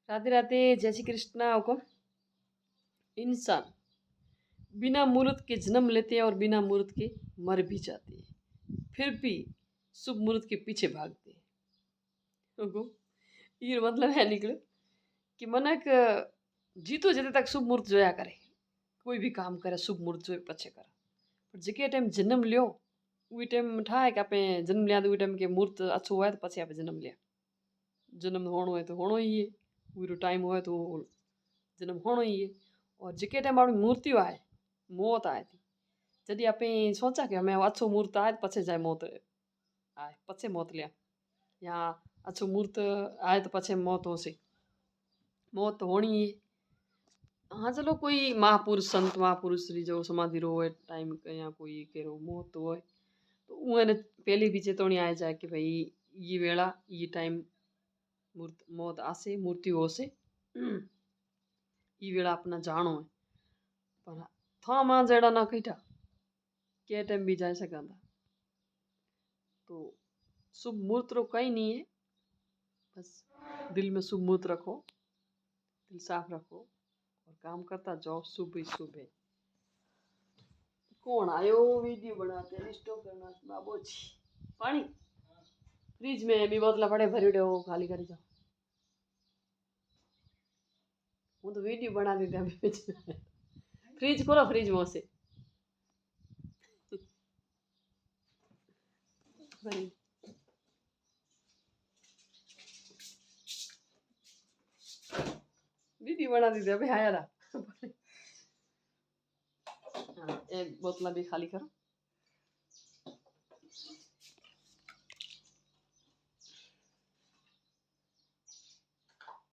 राधे राधे, जय श्री कृष्णा। हुक्म। इंसान बिना मुहूर्त के जन्म लेते हैं और बिना मुहूर्त के मर भी जाते हैं, फिर भी शुभ मुहूर्त के पीछे भागते हैं। हुक्म। ये मतलब है निकलो कि मनक जीतो जते तक शुभ मुहूर्त जोया करे, कोई भी काम करे शुभ मुहूर्त जो पछे करे। पर जेके टाइम जन्म लियो उही टाइम ठाए कि आपे जन्म लिया तो उही टाइम के मुहूर्त अच्छो होए तो पछे आपे जन्म लिया। जन्म होणो है तो होणो ही है, उही टाइम होए तो जन्म होणो ही है। और जेके टाइम आपणी मूर्तियों आए, मौत आए थी, जॾहिं आपे सोचा कि हमें अच्छो मुहूर्त आए तो पछे जाए मौत आए, पछे मौत लिया, या अच्छो मुहूर्त आए तो पछे मौत होसे, मौत तो होनी है। हाँ चलो कोई महापुरुष संत महापुरुष री जो समाधि रो होए टाइम या कोई केरो मौत तो होए तो उन्हें पहले भी चेतवनी आ जाए कि भाई ये वेला ये टाइम मौत आसे मूर्ति होसे, ये वेला अपना जानो है। पर था मां जड़ा ना कहीटा के टाइम भी जा सकता। तो शुभ मुहूर्त रो कहीं नहीं है, बस दिल में शुभ मुहूर्त रखो, दिल साफ रखो और काम करता जाओ, शुभ ही शुभ है। कौन आयो वीडियो बनाते स्टॉप करना बाबू जी। पानी फ्रिज में भी बोतला पड़े भरी हो, खाली करी जाओ। हूँ तो वीडियो बना दी थी फ्रिज खोलो, फ्रिज में से वीडियो बना दी थी अभी आया रहा। हाँ, एक बोतला भी खाली करो।